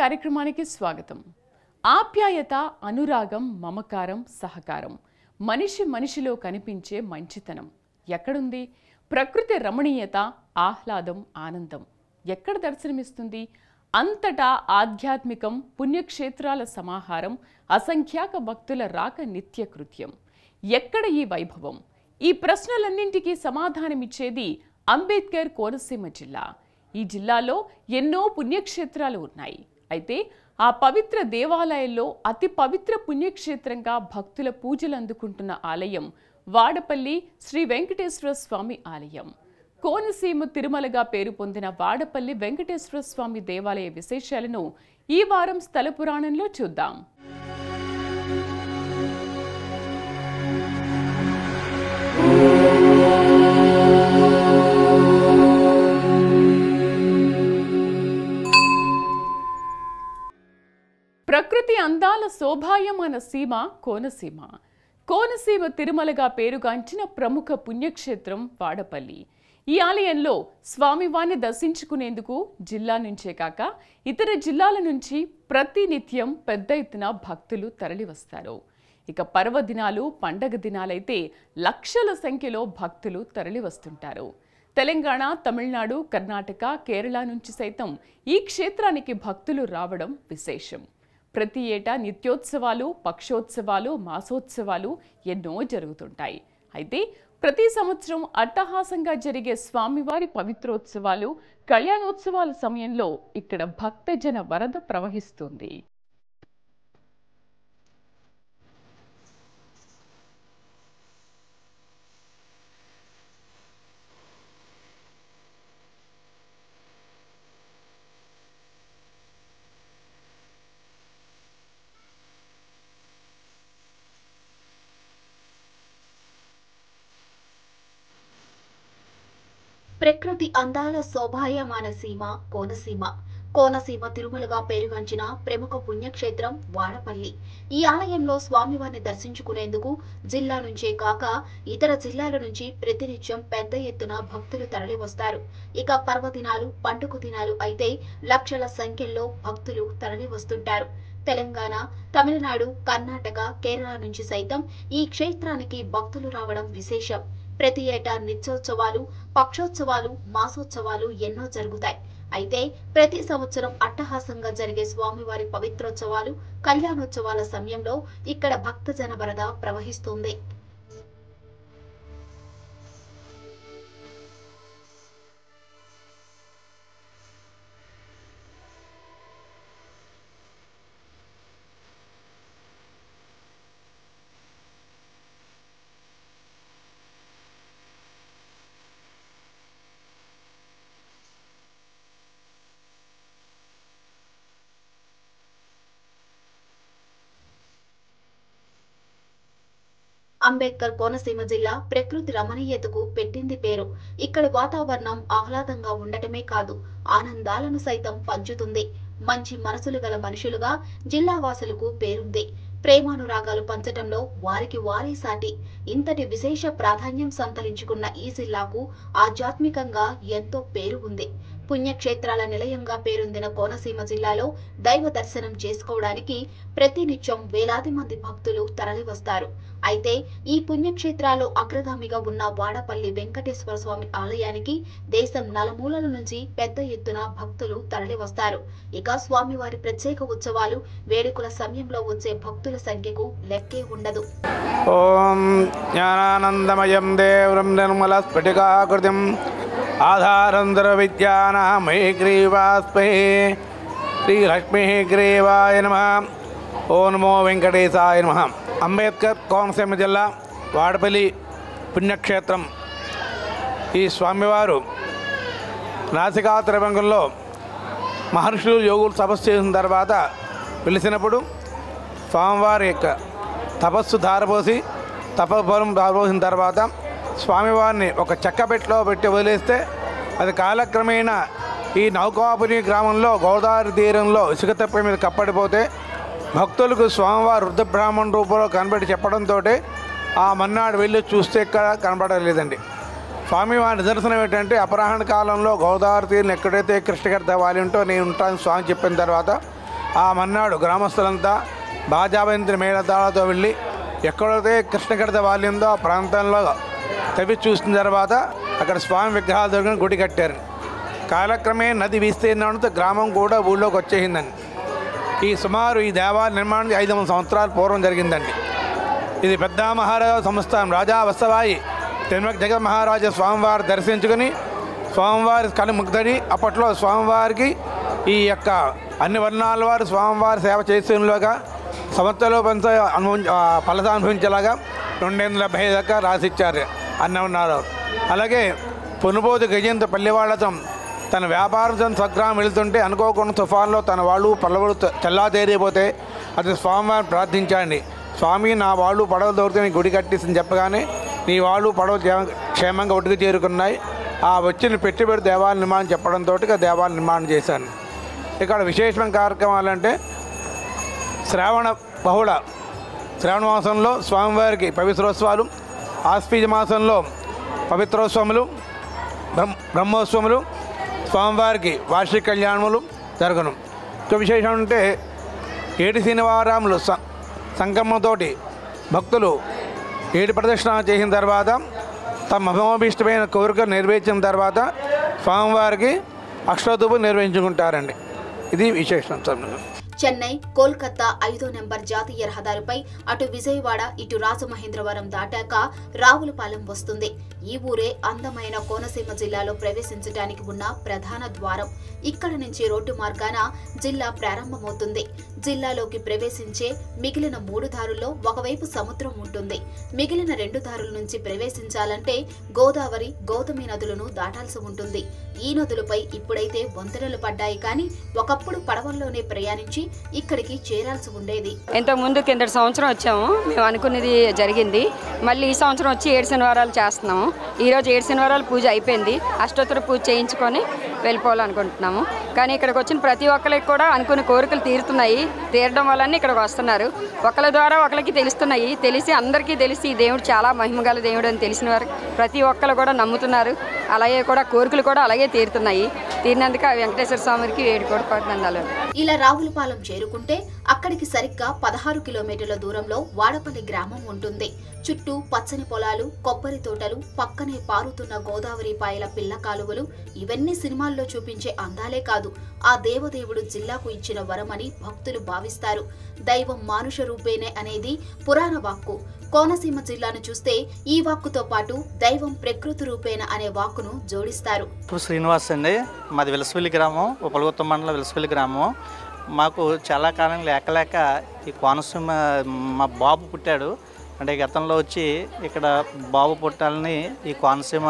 కార్యక్రమానికి స్వాగతం. ఆప్యాయత, అనురాగం, మమకారం, సహకారం మనిషి మనిషిలో కనిపించే మంచితనం ఎక్కడుంది? ప్రకృతి రమణీయత, ఆహ్లాదం, ఆనందం ఎక్కడ దర్శనమిస్తుంది? అంతటా ఆధ్యాత్మికం, పుణ్యక్షేత్రాల సమాహారం, అసంఖ్యాక భక్తుల రాక నిత్యకృత్యం. ఎక్కడ ఈ వైభవం? ఈ ప్రశ్నలన్నింటికీ సమాధానమిచ్చేది అంబేద్కర్ కోనసీమ జిల్లా. ఈ జిల్లాలో ఎన్నో పుణ్యక్షేత్రాలు ఉన్నాయి. అయితే ఆ పవిత్ర దేవాలయాల్లో అతి పవిత్ర పుణ్యక్షేత్రంగా భక్తుల పూజలు అందుకుంటున్న ఆలయం వాడపల్లి శ్రీ వెంకటేశ్వర స్వామి ఆలయం. కోనసీమ తిరుమలగా పేరు పొందిన వాడపల్లి వెంకటేశ్వర స్వామి దేవాలయ విశేషాలను ఈ వారం స్థల పురాణంలో చూద్దాం. ప్రకృతి అందాల శోభాయమాన సీమ కోనసీమ. కోనసీమ తిరుమలగా పేరుగాంచిన ప్రముఖ పుణ్యక్షేత్రం వాడపల్లి. ఈ ఆలయంలో స్వామివారిని దర్శించుకునేందుకు జిల్లా నుంచే కాక ఇతర జిల్లాల నుంచి ప్రతినిత్యం పెద్ద ఎత్తున భక్తులు తరలివస్తారు. ఇక పర్వదినాలు, పండగ దినాలైతే లక్షల సంఖ్యలో భక్తులు తరలివస్తుంటారు. తెలంగాణ, తమిళనాడు, కర్ణాటక, కేరళ నుంచి సైతం ఈ క్షేత్రానికి భక్తులు రావడం విశేషం. ప్రతి ఏటా నిత్యోత్సవాలు, పక్షోత్సవాలు, మాసోత్సవాలు ఎన్నో జరుగుతుంటాయి. అయితే ప్రతి సంవత్సరం అట్టహాసంగా జరిగే స్వామివారి పవిత్రోత్సవాలు, కళ్యాణోత్సవాల సమయంలో ఇక్కడ భక్తజన వరద ప్రవహిస్తుంది. ప్రకృతి అందాల శోభాయమాన సీమ కోనసీమ. కోనసీమ తిరుమలగా పేరుగాంచిన ప్రముఖ పుణ్యక్షేత్రం వాడపల్లి. ఈ ఆలయంలో స్వామివారిని దర్శించుకునేందుకు జిల్లా నుంచే కాక ఇతర జిల్లాల నుంచి ప్రతినిత్యం పెద్ద ఎత్తున భక్తులు తరలి వస్తారు. ఇక పర్వదినాలు, పండుగ దినాలు అయితే లక్షల సంఖ్యలో భక్తులు తరలి వస్తుంటారు. తెలంగాణ, తమిళనాడు, కర్ణాటక, కేరళ నుంచి సైతం ఈ క్షేత్రానికి భక్తులు రావడం విశేషం. ప్రతి ఏటా నిత్యోత్సవాలు, పక్షోత్సవాలు, మాసోత్సవాలు ఎన్నో జరుగుతాయి. అయితే ప్రతి సంవత్సరం అట్టహాసంగా జరిగే స్వామివారి పవిత్రోత్సవాలు, కళ్యాణోత్సవాల సమయంలో ఇక్కడ భక్తజన వరద ప్రవహిస్తుంది. అంబేద్కర్ కోనసీమ జిల్లా ప్రకృతి రమణీయతకు పెట్టింది పేరు. ఇక్కడి వాతావరణం ఆహ్లాదంగా ఉండటమే కాదు, ఆనందాలను సైతం పంచుతుంది. మంచి మనసులు గల మనుషులుగా జిల్లా వాసులకు పేరుంది. ప్రేమానురాగాలు పంచటంలో వారికి వారే సాటి. ఇంతటి విశేష ప్రాధాన్యం సంతరించుకున్న ఈ జిల్లాకు ఆధ్యాత్మికంగా ఎంతో పేరు ఉంది. పుణ్యక్షేత్రాల నిలయంగా పేరొందిన కోనసీమ జిల్లాలో దైవ దర్శనం చేసుకోవడానికి ప్రతినిత్యం వేలాది మంది భక్తులు తరలివస్తారు. అయితే ఈ పుణ్యక్షేత్రాల్లో అగ్రగామిగా ఉన్న వాడపల్లి వెంకటేశ్వర స్వామి ఆలయానికి దేశం నలుమూలల నుంచి పెద్ద ఎత్తున భక్తులు తరలివస్తారు. ఇక స్వామివారి ప్రత్యేక ఉత్సవాలు, వేడుకల సమయంలో వచ్చే భక్తుల సంఖ్యకు లెక్కే ఉండదు. ఓం జ్ఞానానందమయం దేవం నిర్మల స్ఫటికాకృతిం ఆధారంధర విద్యానామహి గ్రీవాస్మై శ్రీ లక్ష్మీ గ్రీవాయ నమః. ఓం నమో వెంకటేశాయ నమః. అంబేద్కర్ కోనసీమ జిల్లా వాడపల్లి పుణ్యక్షేత్రం. ఈ స్వామివారు నాసికాత్రభంగంలో మహర్షులు, యోగులు తపస్సు చేసిన తర్వాత పిలిచినప్పుడు స్వామివారి యొక్క తపస్సు ధారపోసి తపఫలం ధారపోసిన తర్వాత స్వామివారిని ఒక చెక్కపెట్టలో పెట్టి వదిలేస్తే అది కాలక్రమేణా ఈ నౌకాపురి గ్రామంలో గోదావరి తీరంలో ఇసుక తెప్ప మీద కప్పడిపోతే భక్తులకు స్వామివారు వృద్ధ బ్రాహ్మణ రూపంలో కనబడి చెప్పడంతో ఆ మన్నాడు వెళ్ళి చూస్తే ఇక్కడ కనబడలేదండి. స్వామివారి నిదర్శనం ఏంటంటే అపరాహ్న కాలంలో గోదావరి తీరుని ఎక్కడైతే కృష్ణగర్ధ వాలి ఉంటో నేను ఉంటాను స్వామి చెప్పిన తర్వాత ఆ మన్నాడు గ్రామస్తులంతా బాజాబంతి మేళతాళతో వెళ్ళి ఎక్కడైతే కృష్ణగడత వాల్యందో ఆ ప్రాంతంలో తవ్వి చూసిన తర్వాత అక్కడ స్వామి విగ్రహాలు దొరికిన గుడి కట్టారు. కాలక్రమే నది విస్తీర్ణంతో గ్రామం కూడా ఊళ్ళోకి వచ్చేసిందండి. ఈ సుమారు ఈ దేవాలయ నిర్మాణం 500 సంవత్సరాల పూర్వం జరిగిందండి. ఇది పెద్ద మహారాజా సంస్థానం రాజా వత్సవాయి తిరుమల జగత్ మహారాజా స్వామివారు దర్శించుకుని స్వామివారి కళ్ళు ముగ్ధడి అప్పట్లో స్వామివారికి ఈ యొక్క అన్ని వర్ణాల వారు స్వామివారి సేవ చేసేలాగా సంవత్సరంలో ఫలత అనుభవించేలాగా 270 దాకా రాసిచ్చారు అన్నన్నారు. అలాగే పొనుబోతు గజేంద్ర పల్లెవాళ్లతో తన వ్యాపారం స్వగ్రామం వెళుతుంటే అనుకోకుండా తుఫాన్లో తన వాళ్ళు పల్లవులు తెల్లాతేరిపోతే అది స్వామివారిని ప్రార్థించండి. స్వామి నా వాళ్ళు పడవ దొరికితే నీ గుడి కట్టిందని చెప్పగానే నీ వాళ్ళు పడవ క్షేమంగా ఒడ్డుకు చేరుకున్నాయి. ఆ వచ్చిన పెట్టుబడి దేవాలయ నిర్మాణం చెప్పడంతో దేవాలయ నిర్మాణం చేశాను. ఇక్కడ విశేషమైన కార్యక్రమాలు అంటే శ్రావణ మాసంలో స్వామివారికి పవిత్రోత్సవాలు, ఆశ్వీజ మాసంలో పవిత్రోత్సవములు, బ్రహ్మోత్సవములు, స్వామివారికి వార్షిక కళ్యాణములు జరగను. ఇంకో విశేషం అంటే 7 శనివారములు సంగమంతోటి భక్తులు 7 ప్రదక్షిణాలు చేసిన తర్వాత తమ మనోభీష్టమైన కోరిక నెరవేర్చిన తర్వాత స్వామివారికి అష్టోత్తరం నిర్వహించుకుంటారండి. ఇది విశేషం. చెన్నై, కోల్కతా 5వ నెంబర్ జాతీయ రహదారిపై అటు విజయవాడ ఇటు రాజమహేంద్రవరం దాటాక రావులపాలెం వస్తుంది. ఈ ఊరే అందమైన కోనసీమ జిల్లాలో ప్రవేశించడానికి ఉన్న ప్రధాన ద్వారం. ఇక్కడ నుంచి రోడ్డు మార్గాన జిల్లా ప్రారంభమవుతుంది. జిల్లాలోకి ప్రవేశించే మిగిలిన 3 దారుల్లో ఒకవైపు సముద్రం ఉంటుంది. మిగిలిన 2 దారుల నుంచి ప్రవేశించాలంటే గోదావరి, గౌతమి నదులను దాటాల్సి ఉంటుంది. ఈ నదులపై ఇప్పుడైతే వంతెనలు పడ్డాయి, కానీ ఒకప్పుడు పడవల్లోనే ప్రయాణించి ఇక్కడికి చేరాల్సి ఉండేది. ఇంతకు ముందు కిందటి సంవత్సరం వచ్చాము, మేము అనుకున్నది జరిగింది. మళ్ళీ ఈ సంవత్సరం వచ్చి 7 శనివారాలు చేస్తున్నాము. ఈరోజు 7 శనివారాలు పూజ అయిపోయింది. అష్టోత్తర పూజ చేయించుకొని వెళ్ళిపోవాలనుకుంటున్నాము. కానీ ఇక్కడికి వచ్చిన ప్రతి ఒక్కరికి కూడా అనుకున్న కోరికలు తీరడం వల్లనే ఇక్కడికి వస్తున్నారు. ఒకరి ద్వారా ఒకరికి తెలుస్తున్నాయి. తెలిసి అందరికీ తెలిసి ఈ దేవుడు చాలా మహిమగల దేవుడు అని తెలిసిన వారు ప్రతి ఒక్కరు కూడా నమ్ముతున్నారు. అలాగే కూడా కోరికలు కూడా అలాగే తీరుతున్నాయి. తీరినందుకు ఆ వెంకటేశ్వర స్వామికి వేడుకోడుకుంటున్నాను. ఇలా రావులపాలెం చేరుకుంటే అక్కడికి సరిగ్గా 16 కిలోమీటర్ల దూరంలో వాడపల్లి గ్రామం ఉంటుంది. చుట్టూ పచ్చని పొలాలు, కొబ్బరి తోటలు, పక్కనే పారుతున్న గోదావరి పాయల పిల్ల కాలువలు, ఇవన్నీ సినిమాల్లో చూపించే అందాలే కాదు, ఆ దేవదేవుడు జిల్లాకు ఇచ్చిన వరమని భక్తులు భావిస్తారు. దైవం మానుష రూపేనే అనేది పురాణ వాక్కు. కోనసీమ జిల్లాను చూస్తే ఈ వాక్కుతో పాటు దైవం ప్రకృతి రూపేణ అనే వాక్కును జోడిస్తారు. శ్రీనివాస్ అండి, మాది విలసవెల్లి గ్రామం, ఉపలగుత్తం మండలం విలసవెల్లి గ్రామం. మాకు చాలా కాలం లేక ఈ కోనసీమ మా బాబు పుట్టాడు. అంటే గతంలో వచ్చి ఇక్కడ బాబు పుట్టాలని ఈ కోనసీమ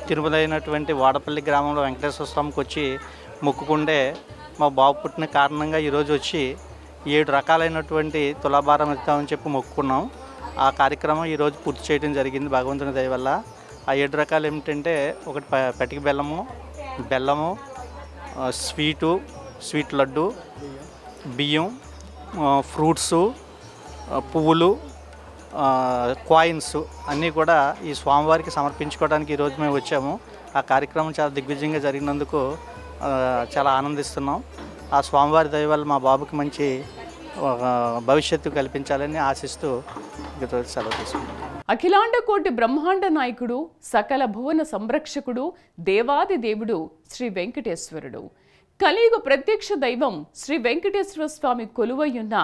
తిరుమల అయినటువంటి వాడపల్లి గ్రామంలో వెంకటేశ్వర స్వామికి వచ్చి మొక్కుకుంటే మా బాబు పుట్టిన కారణంగా ఈరోజు వచ్చి 7 రకాలైనటువంటి తులాభారం ఇస్తామని చెప్పి మొక్కుకున్నాం. ఆ కార్యక్రమం ఈరోజు పూర్తి చేయడం జరిగింది భగవంతుని దయ వల్ల. ఆ 7 రకాలు ఏమిటంటే, ఒకటి పటిక బెల్లము, స్వీట్ లడ్డు, బియ్యం, ఫ్రూట్సు, పువ్వులు, కాయిన్స్ అన్నీ కూడా ఈ స్వామివారికి సమర్పించుకోవడానికి ఈరోజు మేము వచ్చాము. ఆ కార్యక్రమం చాలా దిగ్విజయంగా జరిగినందుకు చాలా ఆనందిస్తున్నాం. ఆ స్వామివారి దయ వల్ల మా బాబుకి మంచి భవిష్యత్తు కల్పించాలని ఆశిస్తూ సెలవు తీసుకుంటాం. అఖిలాండ కోటి బ్రహ్మాండ నాయకుడు, సకల భువన సంరక్షకుడు, దేవాది దేవుడు శ్రీ వెంకటేశ్వరుడు. కలియుగ ప్రత్యక్ష దైవం శ్రీ వెంకటేశ్వర స్వామి కొలువయ్యున్న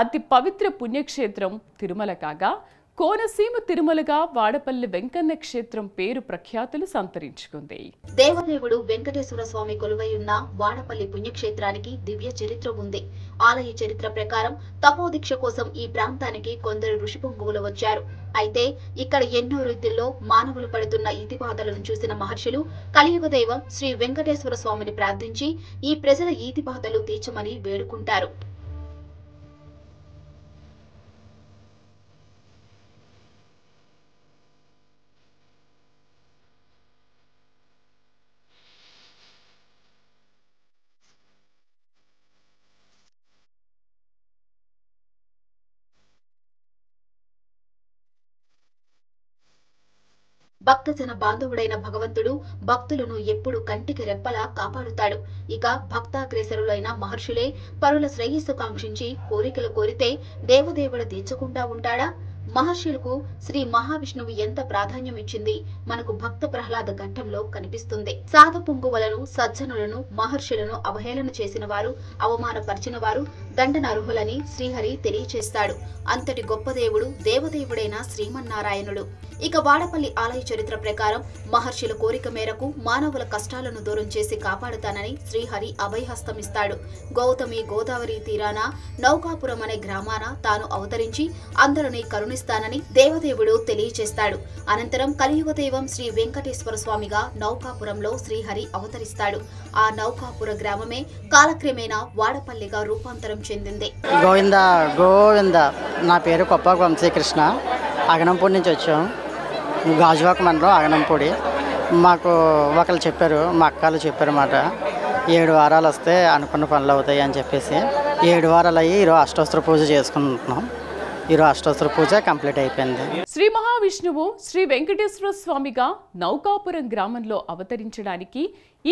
అతి పవిత్ర పుణ్యక్షేత్రం తిరుమల కాగా, కోనసీమ తిరుమలగా వాడపల్లి వెంకన్న క్షేత్రం పేరు ప్రఖ్యాతులు సంతరించుకుంది. దేవదేవుడు వెంకటేశ్వర స్వామి కొలువైయున్న వాడపల్లి పుణ్యక్షేత్రానికి దివ్య చరిత్ర ఉంది. ఆలయ చరిత్ర ప్రకారం తపోదీక్ష కోసం ఈ ప్రాంతానికి కొందరు ఋషిపుంగవులు వచ్చారు. అయితే ఇక్కడ ఎన్నో రీతుల్లో మానవులు పడుతున్న ఈతిబాధలను చూసిన మహర్షులు కలియుగ దైవం శ్రీ వెంకటేశ్వర స్వామిని ప్రార్థించి ఈ ప్రజల ఈతిబాధలు తీర్చమని వేడుకుంటారు. భక్తజన బాంధవుడైన భగవంతుడు భక్తులను ఎప్పుడు కంటికి రెప్పలా కాపాడుతాడు. ఇక భక్తాగ్రేసరులైన మహర్షులే పరుల శ్రేయస్సు కాంక్షించి కోరికలు కోరితే దేవదేవుడు తీర్చకుండా ఉంటాడా? మహర్షులకు శ్రీ మహావిష్ణువు ఎంత ప్రాధాన్యం ఇచ్చింది మనకు భక్త ప్రహ్లాద ఘట్టంలో కనిపిస్తుంది. సాధు పుంగువలను, సజ్జనులను, మహర్షులను అవహేళన చేసిన వారు, అవమానపరిచిన వారు దండనర్హులని శ్రీహరి తెలియచేస్తాడు. అంతటి గొప్ప దేవుడు దేవదేవుడైన శ్రీమన్నారాయణుడు. ఇక వాడపల్లి ఆలయ చరిత్ర ప్రకారం మహర్షుల కోరిక మేరకు మానవుల కష్టాలను దూరం చేసి కాపాడుతానని శ్రీహరి అభయహస్తమిస్తాడు. గౌతమి గోదావరి తీరాన నౌకాపురం అనే గ్రామాన తాను అవతరించి అందరినీ కరుణిస్తానని దేవదేవుడు తెలియచేస్తాడు. అనంతరం కలియుగ దైవం శ్రీ వెంకటేశ్వర స్వామిగా నౌకాపురంలో శ్రీహరి అవతరిస్తాడు. ఆ నౌకాపుర గ్రామమే కాలక్రమేణా వాడపల్లిగా రూపాంతరం చెందింది. గోవింద గోవింద. నా పేరు కొప్పాకు వంశీకృష్ణ. అగనంపూడి నుంచి వచ్చాం. గాజువాక మండలం అగనంపూడి. మాకు ఒకళ్ళు చెప్పారు, మా అక్కలు చెప్పారు మాట 7 వారాలు వస్తే అనుకున్న పనులు అవుతాయి అని చెప్పేసి 7 వారాలు అయ్యి ఈరోజు అష్టోత్తర పూజ చేసుకుంటున్నాం. ఈరోజు అష్టోత్తర పూజ కంప్లీట్ అయిపోయింది. శ్రీ మహావిష్ణువు శ్రీ వెంకటేశ్వర స్వామిగా నౌకాపురం గ్రామంలో అవతరించడానికి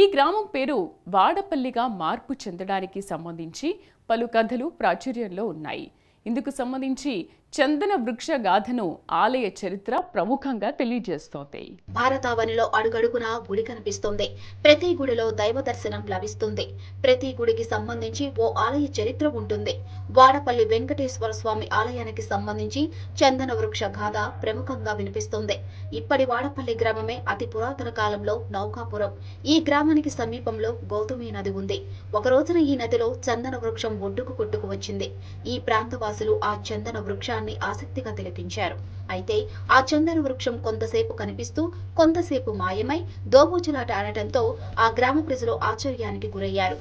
ఈ గ్రామం పేరు వాడపల్లిగా మార్పు చెందడానికి సంబంధించి పలు కథలు ప్రాచుర్యంలో ఉన్నాయి. ఇందుకు సంబంధించి చందన వృక్ష గాథను ఆలయ చరిత్ర ప్రముఖంగా తెలియజేస్తోంది. భారతావనిలో అడుగడుగునా గుడి కనిపిస్తుంది. ప్రతి గుడిలో దైవ దర్శనం లభిస్తుంది. ప్రతి గుడికి సంబంధించి ఓ ఆలయ చరిత్ర ఉంటుంది. వాడపల్లి వెంకటేశ్వర స్వామి ఆలయానికి సంబంధించి చందన వృక్ష గాథ ప్రముఖంగా వినిపిస్తుంది. ఇప్పటి వాడపల్లి గ్రామమే అతి పురాతన కాలంలో నౌకాపురం. ఈ గ్రామానికి సమీపంలో గౌతమి నది ఉంది. ఒక రోజున ఈ నదిలో చందన వృక్షం ఒడ్డుకు కొట్టుకు వచ్చింది. ఈ ప్రాంతవాసులు ఆ చందన వృక్షాన్ని ఆసక్తిగా తిలకించారు. అయితే ఆ చందన వృక్షం కొంతసేపు కనిపిస్తూ కొంతసేపు మాయమై దోబూచులాట ఆడటంతో ఆ గ్రామ ప్రజలు ఆశ్చర్యానికి గురయ్యారు.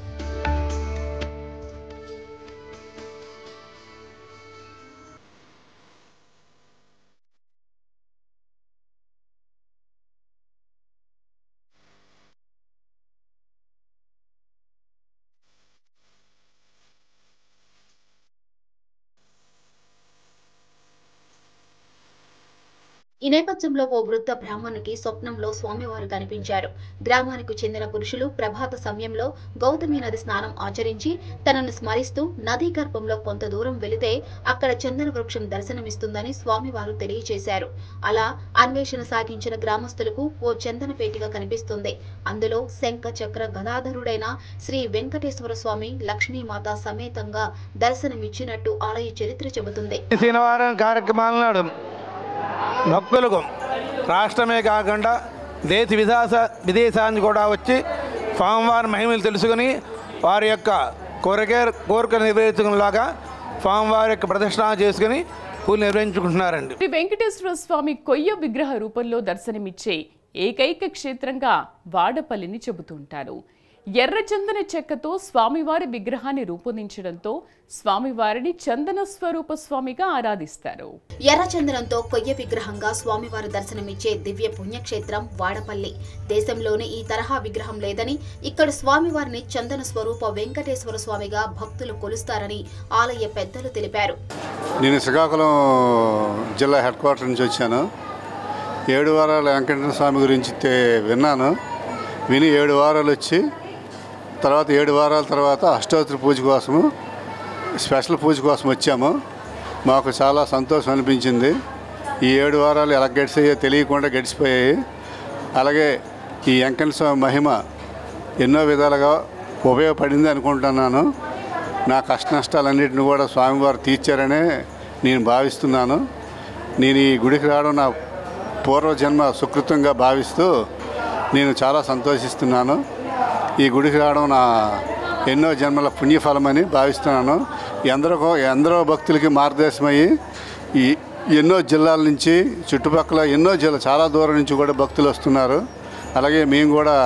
ఈ నేపథ్యంలో ఓ వృద్ధ బ్రాహ్మణునికి స్వప్నంలో స్వామివారు కనిపించారు. గ్రామానికి చెందిన పురుషులు ప్రభాత సమయంలో గౌతమి నది స్నానం ఆచరించి తనను స్మరిస్తూ నదీ గర్భంలో కొంత దూరం వెళితే అక్కడ చందన వృక్షం దర్శనమిస్తుందని స్వామివారు తెలియచేశారు. అలా అన్వేషణ సాగించిన గ్రామస్తులకు ఓ చందన పేటిక కనిపిస్తుంది. అందులో శంఖ చక్ర గదాధరుడైన శ్రీ వెంకటేశ్వర స్వామి లక్ష్మీమాత సమేతంగా దర్శనమిచ్చినట్టు ఆలయ చరిత్ర చెబుతుంది. శనివారం కార్యక్రమాల నాడు భక్తులకు రాష్ట్రమే కాకుండా విదేశాన్ని కూడా వచ్చి స్వామివారి మహిమలు తెలుసుకుని వారి యొక్క కోరిక నెరవేర్చుకునేలాగా స్వామివారి యొక్క ప్రదర్శన చేసుకుని పూలు నిర్వహించుకుంటున్నారండి. శ్రీ వెంకటేశ్వర స్వామి కొయ్య విగ్రహ రూపంలో దర్శనమిచ్చే ఏకైక క్షేత్రంగా వాడపల్లిని చెబుతుంటారు. ఎర్ర చందన చెక్కతో స్వామివారి విగ్రహాన్ని రూపొందించడంతో స్వామివారిని చందన స్వరూప స్వామిగా ఆరాధిస్తారు. ఎర్ర చందనంతో కొయ్య విగ్రహంగా స్వామివారి దర్శనమిచ్చే దివ్య పుణ్యక్షేత్రం వాడపల్లి. దేశంలోనే ఈ తరహా విగ్రహం లేదని, ఇక్కడ స్వామివారిని చందన స్వరూప వెంకటేశ్వర స్వామిగా భక్తులు కొలుస్తారని ఆలయ పెద్దలు తెలిపారు. నేను శ్రీకాకుళం జిల్లా హెడ్ క్వార్టర్ నుంచి వచ్చాను. 7 వారాల వెంకటేశ్వర స్వామి గురించి విన్నాను. విని 7 వారాలు వచ్చి తర్వాత 7 వారాల తర్వాత అష్టోత్తర పూజ కోసము స్పెషల్ పూజ కోసం వచ్చాము. మాకు చాలా సంతోషం అనిపించింది. ఈ 7 వారాలు ఎలా గడిచాయో తెలియకుండా గడిచిపోయాయి. అలాగే ఈ వెంకటేశ్వర స్వామి మహిమ ఎన్నో విధాలుగా ఉపయోగపడింది అనుకుంటున్నాను. నా కష్ట నష్టాలన్నింటినీ కూడా స్వామివారు తీర్చారనే నేను భావిస్తున్నాను. నేను ఈ గుడికి రావడం నా పూర్వజన్మ సుకృతంగా భావిస్తూ నేను చాలా సంతోషిస్తున్నాను. ఈ గుడికి రావడం నా ఎన్నో జన్మల పుణ్యఫలమని భావిస్తున్నాను. ఎందరో భక్తులకి మార్గదర్శనమయ్యి ఈ ఎన్నో జిల్లాల నుంచి చుట్టుపక్కల చాలా దూరం నుంచి కూడా భక్తులు వస్తున్నారు. అలాగే మేము కూడా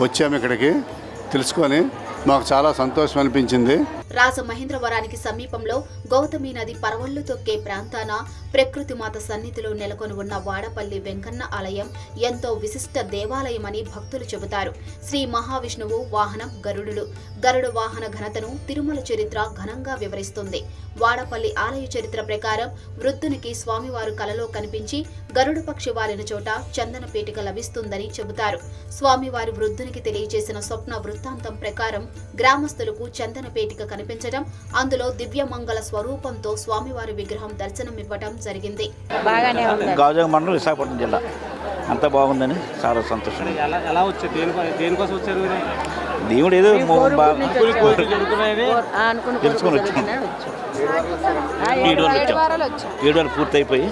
వచ్చాము ఇక్కడికి తెలుసుకొని మాకు చాలా సంతోషం అనిపించింది. రాజమహేంద్రవరానికి సమీపంలో గౌతమి నది పరవళ్లు తొక్కే ప్రాంతాన ప్రకృతి మాత సన్నిధిలో నెలకొని ఉన్న వాడపల్లి వెంకన్న ఆలయం ఎంతో విశిష్ట దేవాలయమని భక్తులు చెబుతారు. శ్రీ మహావిష్ణువు వాహనం గరుడు. గరుడు వాహన ఘనతను తిరుమల చరిత్ర ఘనంగా వివరిస్తుంది. వాడపల్లి ఆలయ చరిత్ర ప్రకారం వృద్ధునికి స్వామివారు కలలో కనిపించి గరుడు పక్షి వాలిన చోట చందన పీఠిక లభిస్తుందని చెబుతారు. స్వామివారి వృద్ధునికి తెలియజేసిన స్వప్న వృత్తాంతం ప్రకారం గ్రామస్తులకు చందన పీఠిక కనిపించడం, అందులో దివ్యమంగళ స్వరూపంతో స్వామివారి విగ్రహం దర్శనమివ్వడం జరిగింది. గాజువాక మండలం, విశాఖపట్నం జిల్లా. అంతా బాగుందని చాలా సంతోషం. దేవుడు ఏదో తెలుసుకొని వచ్చాం. 7 వారాలు పూర్తయిపోయి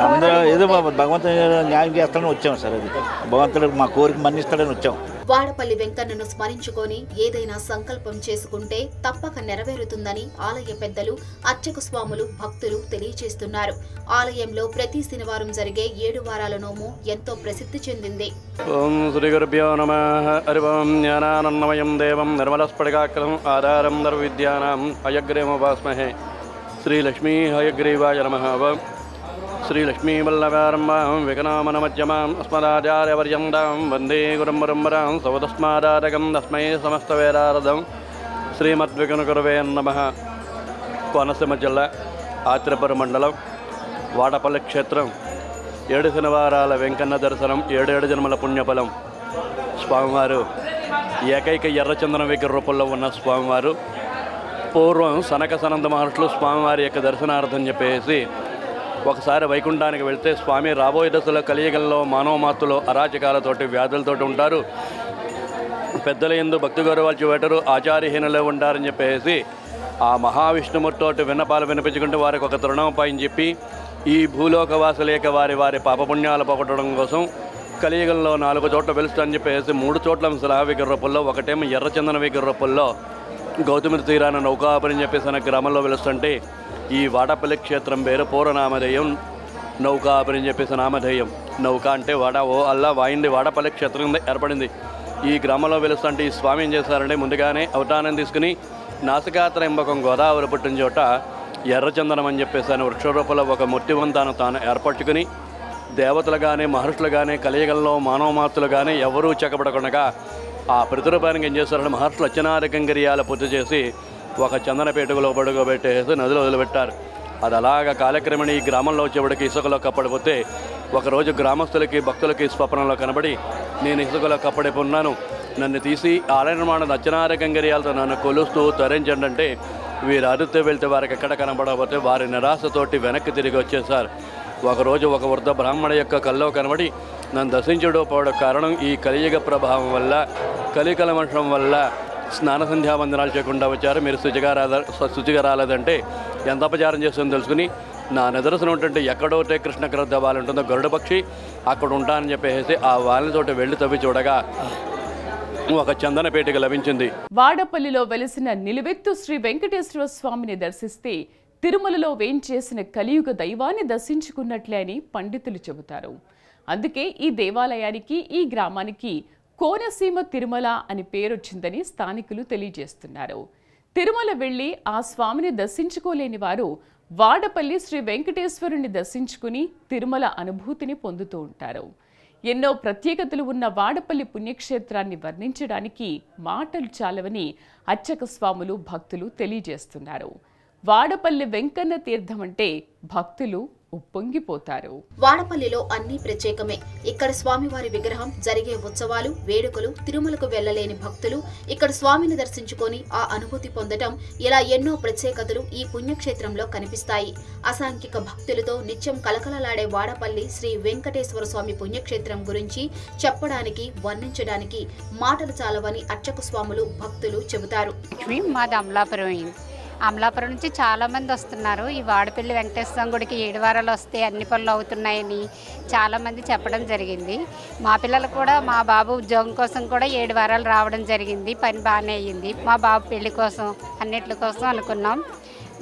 అందరూ ఏదో భగవంతుడు న్యాయం చేస్తాడని వచ్చాం సార్. అది భగవంతుడు మా కోరిక మన్నిస్తాడని వచ్చాం. వాడపల్లి వెంకన్నను స్మరించుకొని ఏదైనా సంకల్పం చేసుకుంటే తప్పక నెరవేరుతుందని ఆలయ పెద్దలు, అర్చక స్వాములు, భక్తులు తెలియజేస్తున్నారు. ఆలయంలో ప్రతి శనివారం జరిగే 7 వారాల నోము ఎంతో ప్రసిద్ధి చెందింది. ఓం శ్రీ గురుభ్యో నమః. హరివం జ్ఞానానందమయం దేవం నిర్మలస్ఫటికాకరం ఆధారం సర్వవిద్యానాం హయగ్రీవోపాస్మహే. శ్రీలక్ష్మీ హయగ్రీవాయ నమః. శ్రీ లక్ష్మీవల్లభారంభాం వికనామనమధ్యమాం అస్మదాచార్యవర్యందాం వందే గురుంబరంబరాం సవతస్మాదారకం తస్మై సమస్తవేదారథం శ్రీమద్వికనుగురవే నమః. కోనసీమ జిల్లా ఆత్రేయపురం మండలం వాడపల్లి క్షేత్రం 7 శనివారాల వెంకన్న దర్శనం 7 జన్మల పుణ్యఫలం. స్వామివారు ఏకైక ఎర్రచందన విగ్రహ రూపంలో ఉన్న స్వామివారు పూర్వం సనక సనంద మహర్షులు స్వామివారి యొక్క దర్శనార్థం చెప్పేసి ఒకసారి వైకుంఠానికి వెళ్తే స్వామి రాబోయే దశలో కలియుగంలో మానవ మాతులు అరాచకాలతోటి వ్యాధులతోటి ఉంటారు, పెద్దల యందు భక్తి గౌరవాలు చూపెట్టరు, ఆచార్యహీనలో ఉంటారని చెప్పేసి ఆ మహావిష్ణుమూర్తితోటి విన్నపాలు వినిపించుకుంటే వారికి ఒక తరుణోపాయం చెప్పి ఈ భూలోకవాసులేక వారి పాపపుణ్యాలు పోగొట్టడం కోసం కలియుగంలో 4 చోట్ల వెలుస్తారని చెప్పేసి 3 చోట్ల సలహా విగ్రహ రూపంలో, ఒకటేమో ఎర్రచందన విగ్రహ రూపంలో గౌతమి తీరాన నౌకాపురి అని చెప్పేసి అనే గ్రామంలో వెలుస్తుంటే ఈ వాడపల్లి క్షేత్రం పేరు పూర్వనామధేయం నౌకాపురి అని చెప్పేసి నామధేయం. నౌక అంటే అల్లా వాయింది వాడపల్లి క్షేత్రం కింద ఏర్పడింది. ఈ గ్రామంలో వెలుస్తుంటే ఈ స్వామి ఏం చేశారంటే ముందుగానే అవతారం తీసుకుని నాసికాత్రయంబకం గోదావరి పుట్టిన చోట ఎర్రచందనం అని చెప్పేసి అని వృక్ష రూపంలో ఒక మూర్తివంతాన్ని తాను ఏర్పరచుకుని దేవతలు కానీ మహర్షులు కానీ కలియుగంలో మానవ మాతులు కానీ ఎవరూ చెక్కబడకుండా ఆ ప్రతిరూపానికి ఏం చేస్తారంటే మహర్షులు అర్చనారకంగిరియాలు పూర్తి చేసి ఒక చందన పీఠకులో పడుకోబెట్టేసి నదిలో వదిలిపెట్టారు. అది అలాగా కాలక్రమేణా ఈ గ్రామంలో వచ్చేవాడికి ఇసుకలో కప్పడిపోతే ఒకరోజు గ్రామస్తులకి భక్తులకి స్వప్నంలో కనబడి నేను ఇసుకలో కప్పడిపోయి ఉన్నాను, నన్ను తీసి ఆలయ నిర్మాణ అర్చనారకంగిరియాలతో నన్ను కొలుస్తూ తరించండి అంటే వీరు అరుతూ వెళ్తే వారికి ఎక్కడ కనబడకపోతే వారి నిరాశతోటి వెనక్కి తిరిగి వచ్చేసారు. ఒకరోజు ఒక వృద్ధ బ్రాహ్మణ యొక్క కల్లో కనబడి నన్ను దర్శించడం కారణం ఈ కలియుగ ప్రభావం వల్ల, కలికలమషం వల్ల స్నాన సంధ్యావందనాలు చేయకుండా వచ్చారు, మీరు శుచిగా రాలేదంటే ఎంత అపచారం చేస్తుందో తెలుసుకుని నా నిదర్శనం ఉంటుంటే ఎక్కడోటే కృష్ణక్రద్ద వాలి ఉంటుందో గరుడ పక్షి అక్కడ ఉంటానని చెప్పేసి ఆ వాళ్ళని తోట వెళ్ళి తవ్వి చూడగా ఒక చందన పీఠిక లభించింది. వాడపల్లిలో వెలిసిన నిలువెత్తు శ్రీ వెంకటేశ్వర స్వామిని దర్శిస్తే తిరుమలలో వేంచేసిన కలియుగ దైవాన్ని దర్శించుకున్నట్లే అని పండితులు చెబుతారు. అందుకే ఈ దేవాలయానికి, ఈ గ్రామానికి కోనసీమ తిరుమల అని పేరొచ్చిందని స్థానికులు తెలియజేస్తున్నారు. తిరుమల వెళ్లి ఆ స్వామిని దర్శించుకోలేని వారు వాడపల్లి శ్రీ వెంకటేశ్వరుని దర్శించుకుని తిరుమల అనుభూతిని పొందుతూ ఉంటారు. ఎన్నో ప్రత్యేకతలు ఉన్న వాడపల్లి పుణ్యక్షేత్రాన్ని వర్ణించడానికి మాటలు చాలవని అర్చక స్వాములు, భక్తులు తెలియజేస్తున్నారు. వాడపల్లి వెంకన్న తీర్థం అంటే భక్తులు ఉప్పొంగిపోతారు. వాడపల్లిలో అన్ని ప్రత్యేకమే. ఇక్కడ స్వామివారి విగ్రహం, జరిగే ఉత్సవాలు, వేడుకలు, తిరుమలకు వెళ్లలేని భక్తులు ఇక్కడ స్వామిని దర్శించుకొని ఆ అనుభూతి పొందటం, ఇలా ఎన్నో ప్రత్యేకతలు ఈ పుణ్యక్షేత్రంలో కనిపిస్తాయి. అసాంఖ్యక భక్తులతో నిత్యం కలకలలాడే వాడపల్లి శ్రీ వెంకటేశ్వర స్వామి పుణ్యక్షేత్రం గురించి చెప్పడానికి, వర్ణించడానికి మాటలు చాలవని అర్చక స్వాములు, భక్తులు చెబుతారు. అమలాపురం నుంచి చాలామంది వస్తున్నారు. ఈ వాడపల్లి వెంకటేశ్వర గుడికి 7 వారాలు వస్తే అన్ని పనులు అవుతున్నాయని చాలామంది చెప్పడం జరిగింది. మా పిల్లలు కూడా, మా బాబు ఉద్యోగం కోసం కూడా 7 వారాలు రావడం జరిగింది. పని బాగానే అయ్యింది. మా బాబు పెళ్లి కోసం, అన్నిటి కోసం అనుకున్నాం.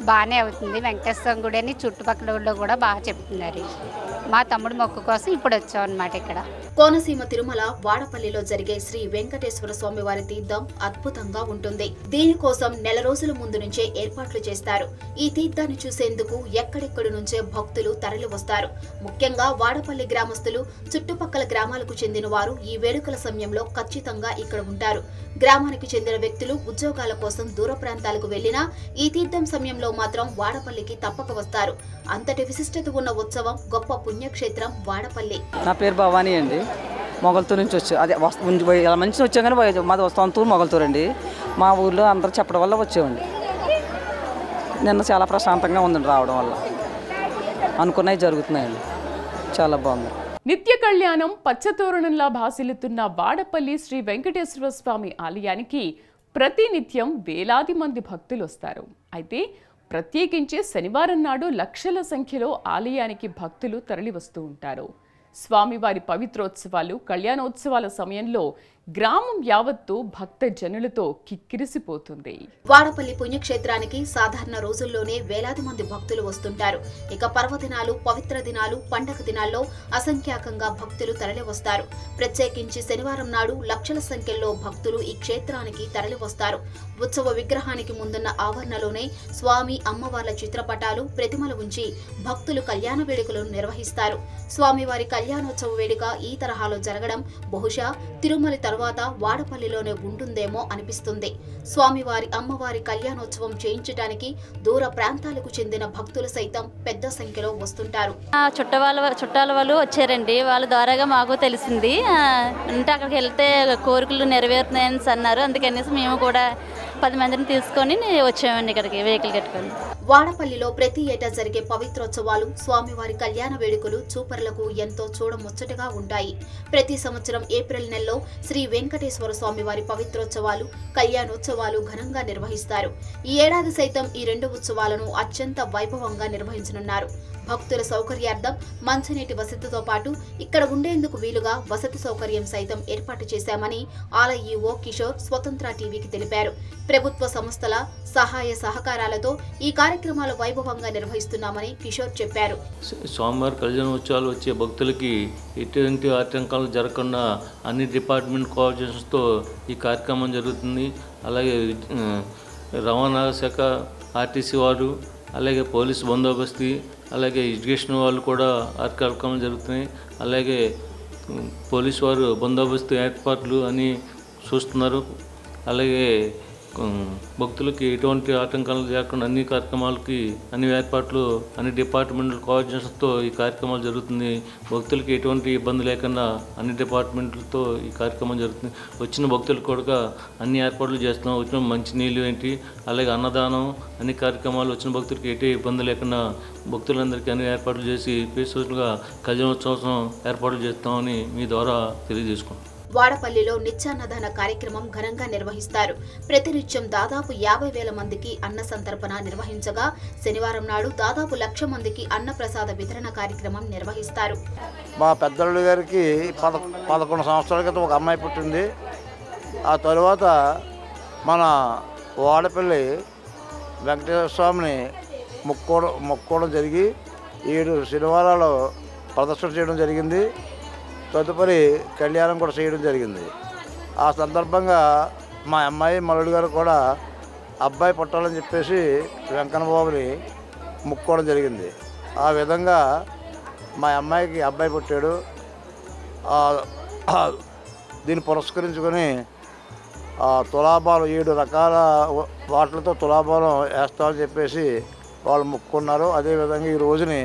బాగానే అవుతుంది. వెంకటేశ్వర గుడి అని చుట్టుపక్కల ఊళ్ళో కూడా బాగా చెప్తున్నారు. మా తమ్ముడు మొక్కు కోసం ఇప్పుడు వచ్చాం అన్నమాట ఇక్కడ. కోనసీమ తిరుమల వాడపల్లిలో జరిగే శ్రీ వెంకటేశ్వర స్వామి వారి తీర్థం అద్భుతంగా ఉంటుంది. దీనికోసం నెల రోజుల ముందు నుంచే ఏర్పాట్లు చేస్తారు. ఈ తీర్థాన్ని చూసేందుకు ఎక్కడెక్కడి నుంచే భక్తులు తరలి వస్తారు. ముఖ్యంగా వాడపల్లి గ్రామస్తులు, చుట్టుపక్కల గ్రామాలకు చెందిన వారు ఈ వేడుకల సమయంలో ఖచ్చితంగా ఇక్కడ ఉంటారు. గ్రామానికి చెందిన వ్యక్తులు ఉద్యోగాల కోసం దూర ప్రాంతాలకు వెళ్లినా ఈ తీర్థం సమయంలో మాత్రం వాడపల్లికి తప్పక వస్తారు. అంతటి విశిష్టత ఉన్న ఉత్సవం, గొప్ప పుణ్యక్షేత్రం వాడపల్లి. నా పేరు భవానీ అండి. మొగల్తూరు నుంచి వచ్చి అదే ఇలా మంచి వచ్చాం కానీ మాది సొంతూరు మొగల్తూరు అండి. మా ఊర్లో అందరూ చెప్పడం వల్ల వచ్చామండి. నిన్న చాలా ప్రశాంతంగా ఉందండి రావడం వల్ల. అనుకున్నవి జరుగుతున్నాయండి. చాలా బాగుంది. నిత్య కళ్యాణం పచ్చతోరణంలా భాసిల్లుతున్న వాడపల్లి శ్రీ వెంకటేశ్వర స్వామి ఆలయానికి ప్రతినిత్యం వేలాది మంది భక్తులు వస్తారు. అయితే ప్రత్యేకించి శనివారం నాడు లక్షల సంఖ్యలో ఆలయానికి భక్తులు తరలి వస్తూ ఉంటారు. స్వామివారి పవిత్రోత్సవాలు, కళ్యాణోత్సవాల సమయంలో గ్రామం యావత్తు భక్త జనులతో కిక్కిరిసిపోతుంది. వాడపల్లి పుణ్యక్షేత్రానికి సాధారణ రోజుల్లోనే వేలాది మంది భక్తులు వస్తుంటారు. ఇక పర్వదినాలు, పవిత్ర దినాలు, పండగ దినాల్లో అసంఖ్యాకంగా భక్తులు తరలి వస్తారు. ప్రత్యేకించి శనివారం నాడు లక్షల సంఖ్యలో భక్తులు ఈ క్షేత్రానికి తరలి వస్తారు. ఉత్సవ విగ్రహానికి ముందున్న ఆవరణలోనే స్వామి, అమ్మవార్ల చిత్రపటాలు, ప్రతిమలు ఉంచి భక్తులు కళ్యాణ వేడుకలను నిర్వహిస్తారు. స్వామివారి కళ్యాణోత్సవ వేడుక ఈ తరహాలో జరగడం బహుశా తిరుమల తర్వాత వాడపల్లిలోనే ఉంటుందేమో అనిపిస్తుంది. స్వామివారి, అమ్మవారి కళ్యాణోత్సవం చేయించడానికి దూర ప్రాంతాలకు చెందిన భక్తులు సైతం పెద్ద సంఖ్యలో వస్తుంటారు. చుట్టాల వాళ్ళు వచ్చారండి. వాళ్ళ ద్వారాగా మాకు తెలిసింది. అంటే అక్కడికి వెళ్తే కోరికలు నెరవేరుతున్నాయని అన్నారు. అందుకనేసి మేము కూడా 10 మందిని తీసుకొని వచ్చామండి ఇక్కడికి వెహికల్ కట్టుకొని. వాడపల్లిలో ప్రతి ఏటా జరిగే పవిత్రోత్సవాలు, స్వామివారి కళ్యాణ వేడుకలు చూపరులకు ఎంతో చూడముచ్చటగా ఉంటాయి. ప్రతి సంవత్సరం ఏప్రిల్ నెలలో శ్రీ వెంకటేశ్వర స్వామివారి పవిత్రోత్సవాలు, కళ్యాణోత్సవాలు ఘనంగా నిర్వహిస్తారు. ఈ ఏడాది సైతం ఈ 2 ఉత్సవాలను అత్యంత వైభవంగా నిర్వహించనున్నారు. భక్తుల సౌకర్యార్థం మంచినీటి వసతితో పాటు ఇక్కడ ఉండేందుకు వీలుగా వసతి సౌకర్యం సైతం ఏర్పాటు చేశామని ఆలయ ఈవో కిషోర్ స్వతంత్ర టీవీకి తెలిపారు. ప్రభుత్వ సంస్థల సహాయ సహకారాలతో ఈ కార్యక్రమాలు వైభవంగా నిర్వహిస్తున్నామని కిషోర్ చెప్పారు. స్వామివారి కళ్యాణోత్సవాలు వచ్చే భక్తులకి ఎటువంటి ఆటంకాలు జరగకుండా అన్ని డిపార్ట్మెంట్ కోఆర్డినేషన్స్తో ఈ కార్యక్రమం జరుగుతుంది. అలాగే రవాణా శాఖ, ఆర్టీసీ వారు, అలాగే పోలీసు బందోబస్తు, అలాగే ఎడ్యుకేషన్ వాళ్ళు కూడా ఆ కార్యక్రమాలు జరుగుతున్నాయి. అలాగే పోలీసు వారు బందోబస్తు ఏర్పాట్లు అని చూస్తున్నారు. అలాగే భక్తులకి ఎటువంటి ఆటంకాలు లేకుండా అన్ని కార్యక్రమాలకి అన్ని ఏర్పాట్లు, అన్ని డిపార్ట్మెంట్ల కోఆర్డినేషన్తో ఈ కార్యక్రమాలు జరుగుతుంది. భక్తులకి ఎటువంటి ఇబ్బంది లేకుండా అన్ని డిపార్ట్మెంట్లతో ఈ కార్యక్రమం జరుగుతుంది. వచ్చిన భక్తులకు కూడా అన్ని ఏర్పాట్లు చేస్తున్నాం. వచ్చిన మంచినీళ్ళు ఏంటి, అలాగే అన్నదానం, అన్ని కార్యక్రమాలు వచ్చిన భక్తులకి ఎటువంటి ఇబ్బంది లేకుండా భక్తులందరికీ అన్ని ఏర్పాట్లు చేసి పీస్ఫుల్గా కళ్యాణోత్సవం ఏర్పాట్లు చేస్తామని మీ ద్వారా తెలియజేసుకుంటాం. వాడపల్లిలో నిత్యాన్నదాన కార్యక్రమం ఘనంగా నిర్వహిస్తారు. ప్రతినిత్యం దాదాపు 50,000 మందికి అన్న సంతర్పణ నిర్వహించగా శనివారం నాడు దాదాపు 1,00,000 మందికి అన్నప్రసాద వితరణ కార్యక్రమం నిర్వహిస్తారు. మా పెద్దలు గారికి 11 సంవత్సరాల క్రితం ఒక అమ్మాయి పుట్టింది. ఆ తరువాత మన వాడపల్లి వెంకటేశ్వర స్వామిని మొక్కుకోవడం జరిగి 7 శనివారాలు ప్రదర్శన చేయడం జరిగింది. తదుపరి కళ్యాణం కూడా చేయడం జరిగింది. ఆ సందర్భంగా మా అమ్మాయి మల్లుడు గారు కూడా అబ్బాయి పుట్టాలని చెప్పేసి వెంకన్న బాబుని మొక్కుకోవడం జరిగింది. ఆ విధంగా మా అమ్మాయికి అబ్బాయి పుట్టాడు. దీన్ని పురస్కరించుకొని తులాభారం 7 రకాల వాటిలతో తులాభారం వేస్తామని చెప్పేసి వాళ్ళు మొక్కుకున్నారు. అదేవిధంగా ఈ రోజుని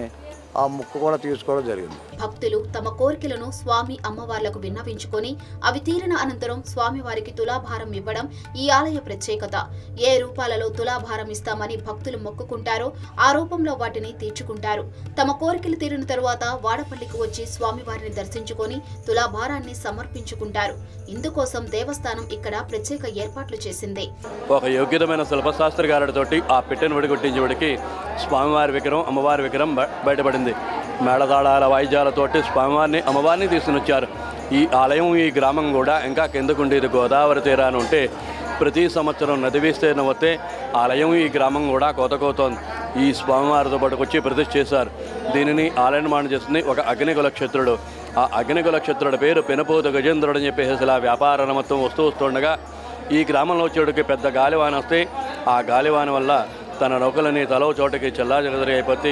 ఆ ముక్కు కూడా తీసుకోవడం జరిగింది. భక్తులు తమ కోరికలను స్వామి, అమ్మవార్లకు విన్నవించుకొని అవి తీరిన అనంతరం స్వామివారికి తులాభారం ఇవ్వడం ఈ ఆలయ ప్రత్యేకత. ఏ రూపాలలో తులాభారం ఇస్తామని భక్తులు మొక్కుకుంటారో ఆ రూపంలో వాటిని తీర్చుకుంటారు. తమ కోరికలు తీరిన తరువాత వాడపల్లికి వచ్చి స్వామివారిని దర్శించుకొని తులాభారాన్ని సమర్పించుకుంటారు. ఇందుకోసం దేవస్థానం ఇక్కడ ప్రత్యేక ఏర్పాట్లు చేసింది. ఒక యోగ్యమైన శిల్పశాస్త్రకారుడితోటి ఆ పెట్టెను విడగొట్టించేవాడికి స్వామివారి విగ్రహం, అమ్మవారి విగ్రహం బయటపడింది. మేళతాళాల వాయిద్యాలతోటి స్వామివారిని, అమ్మవారిని తీసుకుని వచ్చారు. ఈ ఆలయం, ఈ గ్రామం కూడా ఇంకా కిందకుండేది గోదావరి తీరాన్ని ఉంటే ప్రతి సంవత్సరం నది విస్తీర్ణం వస్తే ఆలయం, ఈ గ్రామం కూడా కోతకోతోంది. ఈ స్వామివారితో పాటుకు వచ్చి ప్రతిష్ఠ చేశారు. దీనిని ఆలయ నిర్మాణం చేస్తుంది ఒక అగ్నికుల క్షత్రుడు. ఆ అగ్నికుల క్షత్రుడి పేరు పెనపోతు గజేంద్రుడు అని చెప్పేసి ఇలా వ్యాపార నిమిత్తం వస్తుండగా ఈ గ్రామంలో చెడుకి పెద్ద గాలివాన వస్తే ఆ గాలివాన వల్ల తన నౌకలని తలో చోటకి చెల్లాచెదరి అయిపోతే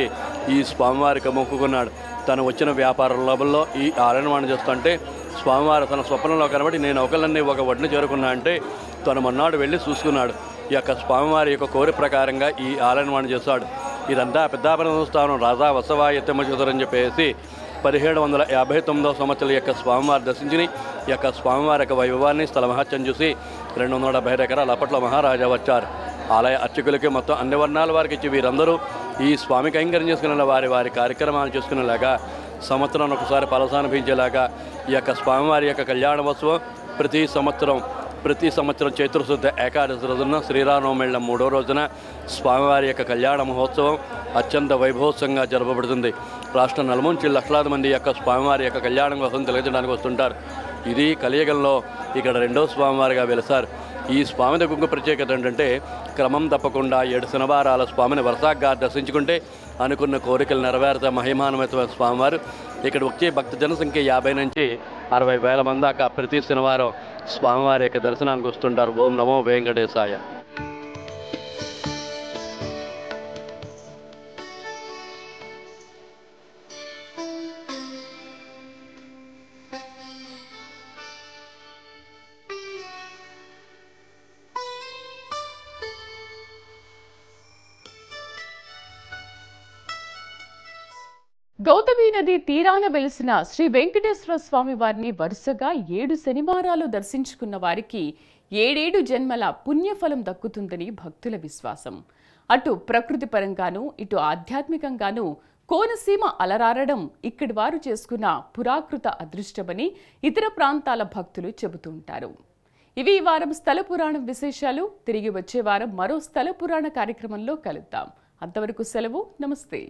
ఈ స్వామివారికి మొక్కుకున్నాడు. తను వచ్చిన వ్యాపార లోపల్లో ఈ ఆలయవాణి చేస్తుంటే స్వామివారు తన స్వప్నంలో కనబడి నేను ఒకళ్ళన్నీ ఒక ఒడ్డున చేరుకున్నా అంటే తను మొన్నాడు వెళ్ళి చూసుకున్నాడు. ఈ యొక్క స్వామివారి యొక్క కోరి ప్రకారంగా ఈ ఆలయవాణి చేస్తాడు. ఇదంతా పెద్దాపురం స్థానం రాజా వసవాయ తిమ్మచదురని చెప్పేసి 1759వ సంవత్సరం యొక్క స్వామివారి దర్శించి ఈ యొక్క స్వామివారి యొక్క వైభవాన్ని స్థల మహత్యం చూసి 270 ఎకరాల అప్పట్లో మహారాజా వచ్చారు. ఆలయ అర్చకులకి మొత్తం అన్ని వర్ణాల వారికి ఇచ్చి వీరందరూ ఈ స్వామి కైంకర్యం చేసుకునే వారి కార్యక్రమాలు చేసుకునేలాగా సంవత్సరం ఒకసారి పలసానుభవించేలాగా ఈ యొక్క స్వామివారి యొక్క కళ్యాణోత్సవం ప్రతి సంవత్సరం చైత్రశుద్ధ ఏకాదశి రోజున శ్రీరామనవమి 3వ రోజున స్వామివారి యొక్క కళ్యాణ మహోత్సవం అత్యంత వైభవోత్సవంగా జరపబడుతుంది. రాష్ట్ర నలుమూంచి లక్షలాది మంది యొక్క స్వామివారి యొక్క కళ్యాణం కోసం తెలియజేయడానికి వస్తుంటారు. ఇది కలియుగంలో ఇక్కడ 2వ స్వామివారిగా వెలిసారు. ఈ స్వామి దగ్గర ప్రత్యేకత ఏంటంటే క్రమం తప్పకుండా 7 శనివారాల స్వామిని వరుసగా దర్శించుకుంటే అనుకున్న కోరికలు నెరవేరుతా మహిమానమైన స్వామివారు. ఇక్కడ వచ్చే భక్త జనసంఖ్య 50 నుంచి 60 వేల మంది దాకా ప్రతి శనివారం స్వామివారి యొక్క దర్శనానికి వస్తుంటారు. ఓం నమో వెంకటేశాయ. గౌతమి నది తీరాన వెలిసిన శ్రీ వెంకటేశ్వర స్వామి వారిని వరుసగా 7 శనివారాలు దర్శించుకున్న వారికి 7 జన్మల పుణ్యఫలం దక్కుతుందని భక్తుల విశ్వాసం. అటు ప్రకృతి పరంగాను ఇటు ఆధ్యాత్మికంగాను కోనసీమ అలరారడం ఇక్కడి వారు చేసుకున్న పురాకృత అదృష్టమని ఇతర ప్రాంతాల భక్తులు చెబుతుంటారు. ఇవి ఈ వారం స్థల పురాణం విశేషాలు. తిరిగి వచ్చే వారం మరో స్థల పురాణ కార్యక్రమంలో కలుద్దాం. అంతవరకు సెలవు. నమస్తే.